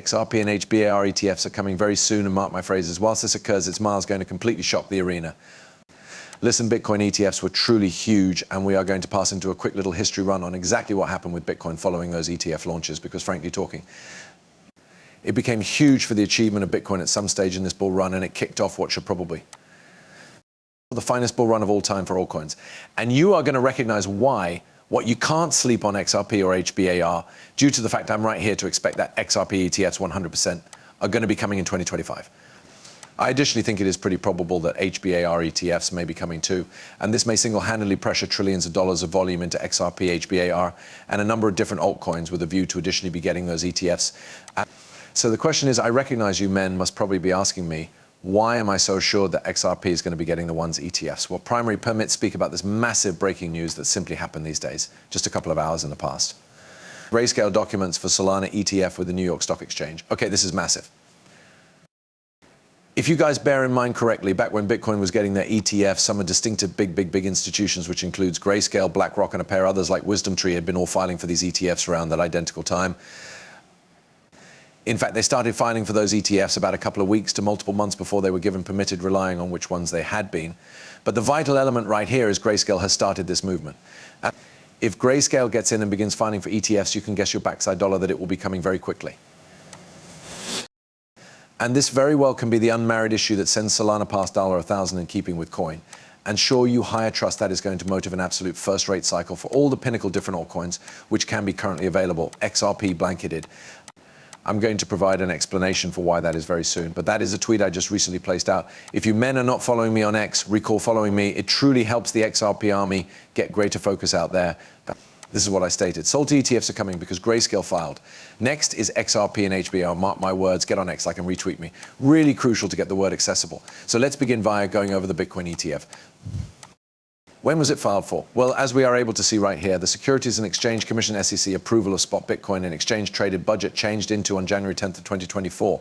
Xrp and HBAR ETFs are coming very soon, and mark my phrases, whilst this occurs, its miles going to completely shock the arena. Listen, Bitcoin ETFs were truly huge, and we are going to pass into a quick little history run on exactly what happened with Bitcoin following those ETF launches, because frankly talking, it became huge for the achievement of Bitcoin at some stage in this bull run, and it kicked off what should probably the finest bull run of all time for altcoins. And you are going to recognize why what you can't sleep on XRP or HBAR, due to the fact I'm right here to expect that XRP ETFs 100% are going to be coming in 2025. I additionally think it is pretty probable that HBAR ETFs may be coming too, and this may single-handedly pressure trillions of dollars of volume into XRP, HBAR, and a number of different altcoins with a view to additionally be getting those ETFs. So the question is, I recognize you men must probably be asking me, why am I so assured that XRP is going to be getting the ones ETFs? Well, primary permits speak about this massive breaking news that simply happened these days, just a couple of hours in the past. Grayscale documents for Solana ETF with the New York Stock Exchange. Okay, this is massive. If you guys bear in mind correctly, back when Bitcoin was getting their ETFs, some of distinctive big institutions, which includes Grayscale, BlackRock, and a pair others like WisdomTree had been all filing for these ETFs around that identical time. In fact, they started filing for those ETFs about a couple of weeks to multiple months before they were given permitted, relying on which ones they had been. But the vital element right here is Grayscale has started this movement. If Grayscale gets in and begins filing for ETFs, you can guess your backside dollar that it will be coming very quickly. And this very well can be the unmarried issue that sends Solana past $1,000 in keeping with coin. And sure, you higher trust that is going to motivate an absolute first-rate cycle for all the pinnacle different altcoins, which can be currently available, XRP blanketed. I'm going to provide an explanation for why that is very soon, but that is a tweet I just recently placed out. If you men are not following me on X, recall following me. It truly helps the XRP army get greater focus out there. This is what I stated. Salty ETFs are coming because Grayscale filed. Next is XRP and HBAR. Mark my words, get on X, like and retweet me. Really crucial to get the word accessible. So let's begin via going over the Bitcoin ETF. When was it filed for? Well, as we are able to see right here, the Securities and Exchange Commission SEC approval of spot Bitcoin and exchange traded budget changed into on January 10th of 2024.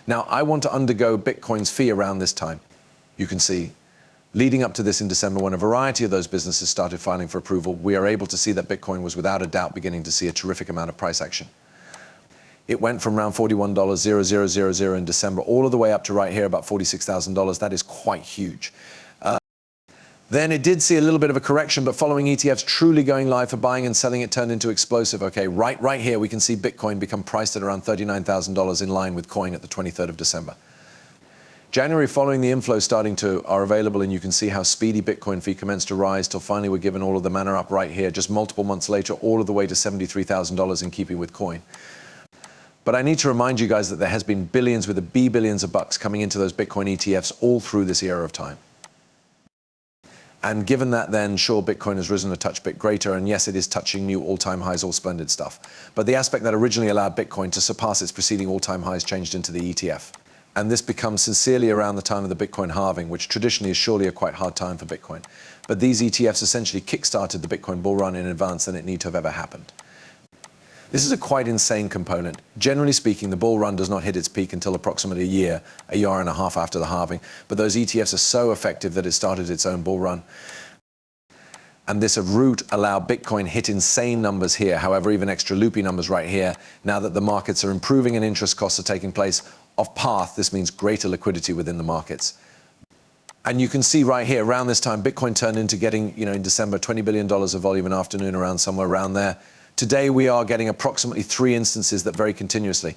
Now, I want to undergo Bitcoin's fee around this time. You can see, leading up to this in December, when a variety of those businesses started filing for approval, we are able to see that Bitcoin was without a doubt beginning to see a terrific amount of price action. It went from around $41,000 in December all of the way up to right here, about $46,000. That is quite huge. Then it did see a little bit of a correction, but following ETFs truly going live for buying and selling, it turned into explosive. Okay, right here we can see Bitcoin become priced at around $39,000 in line with coin at the 23rd of December. January, following the inflows are available, and you can see how speedy Bitcoin fee commenced to rise till finally we're given all of the mana up right here, just multiple months later, all of the way to $73,000 in keeping with coin. But I need to remind you guys that there has been billions with a B billions of bucks coming into those Bitcoin ETFs all through this era of time. And given that, then, sure, Bitcoin has risen a touch bit greater, and yes, it is touching new all-time highs, all splendid stuff. But the aspect that originally allowed Bitcoin to surpass its preceding all-time highs changed into the ETF. And this becomes sincerely around the time of the Bitcoin halving, which traditionally is surely a quite hard time for Bitcoin. But these ETFs essentially kick-started the Bitcoin bull run in advance than it need to have ever happened. This is a quite insane component. Generally speaking, the bull run does not hit its peak until approximately a year and a half after the halving, but those ETFs are so effective that it started its own bull run. And this route allowed Bitcoin hit insane numbers here, however, even extra loopy numbers right here. Now that the markets are improving and interest costs are taking place off path, this means greater liquidity within the markets. And you can see right here, around this time, Bitcoin turned into getting, in December, $20 billion of volume in afternoon, around somewhere around there. Today, we are getting approximately 3 instances that vary continuously.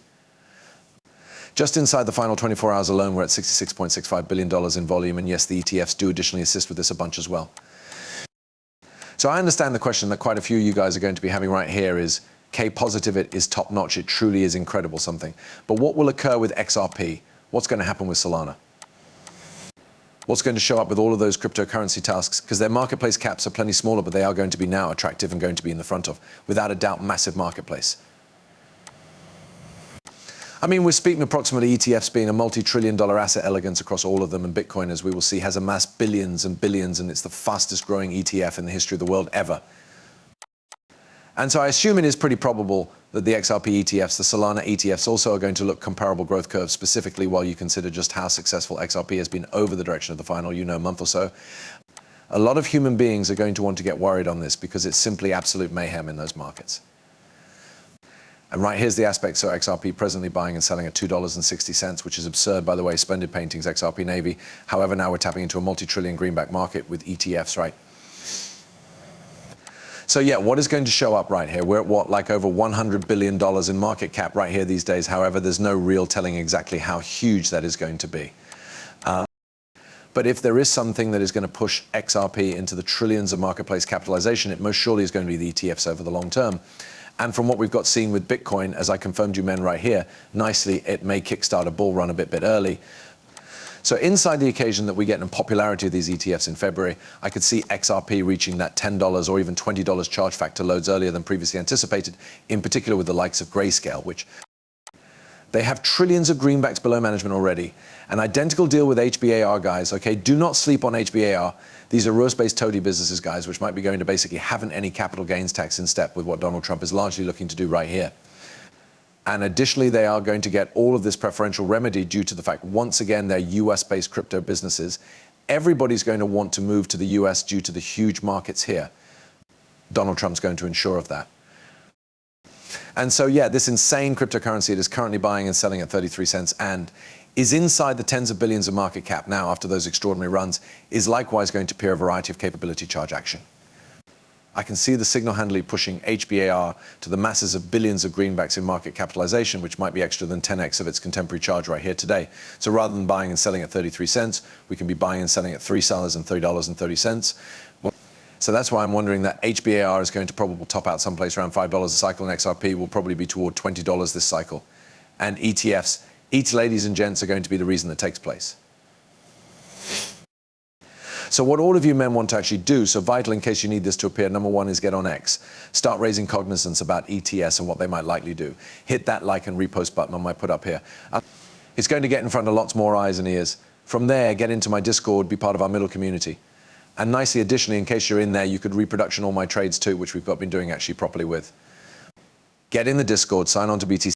Just inside the final 24 hours alone, we're at $66.65 billion in volume, and yes, the ETFs do additionally assist with this a bunch as well. So I understand the question that quite a few of you guys are going to be having right here is, K positive, it is top notch, it truly is incredible something. But what will occur with XRP? What's going to happen with Solana? What's going to show up with all of those cryptocurrency tasks? Because their marketplace caps are plenty smaller, but they are going to be now attractive and going to be in the front of, without a doubt, massive marketplace. I mean, we're speaking approximately ETFs being a multi-trillion-dollar asset elegance across all of them, and Bitcoin, as we will see, has amassed billions and billions, and it's the fastest growing ETF in the history of the world ever. And so I assume it is pretty probable that the XRP ETFs, the Solana ETFs, also are going to look comparable growth curves, specifically while you consider just how successful XRP has been over the direction of the final, month or so. A lot of human beings are going to want to get worried on this because it's simply absolute mayhem in those markets. And right here's the aspect. So XRP presently buying and selling at $2.60, which is absurd, by the way. Splendid paintings, XRP Navy. However, now we're tapping into a multi-trillion greenback market with ETFs, right? So yeah, what is going to show up right here? We're at what, like over $100 billion in market cap right here these days. However, there's no real telling exactly how huge that is going to be. But if there is something that is going to push XRP into the trillions of marketplace capitalization, it most surely is going to be the ETFs over the long term. And from what we've got seen with Bitcoin, as I confirmed you men right here, nicely, it may kickstart a bull run a bit early. So inside the occasion that we get in popularity of these ETFs in February, I could see XRP reaching that $10 or even $20 charge factor loads earlier than previously anticipated, in particular with the likes of Grayscale, which they have trillions of greenbacks below management already. An identical deal with HBAR, guys, okay? Do not sleep on HBAR. These are rules-based toady businesses, guys, which might be going to basically haven't any capital gains tax in step with what Donald Trump is largely looking to do right here. And additionally, they are going to get all of this preferential remedy due to the fact, once again, they're US-based crypto businesses. Everybody's going to want to move to the US due to the huge markets here. Donald Trump's going to ensure of that. And so, yeah, this insane cryptocurrency it is currently buying and selling at 33 cents and is inside the tens of billions of market cap now after those extraordinary runs, is likewise going to appear a variety of capability charge action. I can see the signal handily pushing HBAR to the masses of billions of greenbacks in market capitalization, which might be extra than 10x of its contemporary charge right here today. So rather than buying and selling at 33 cents, we can be buying and selling at $3 and $3.30. So that's why I'm wondering that HBAR is going to probably top out someplace around $5 a cycle, and XRP will probably be toward $20 this cycle. And ETFs, ladies and gents, are going to be the reason that takes place. So what all of you men want to actually do, so vital in case you need this to appear, number one is get on X. Start raising cognizance about ETS and what they might likely do. Hit that like and repost button I might put up here. It's going to get in front of lots more eyes and ears. From there, get into my Discord, be part of our middle community. And nicely, additionally, in case you're in there, you could reproduction all my trades too, which we've been doing actually properly with. Get in the Discord, sign on to BTC.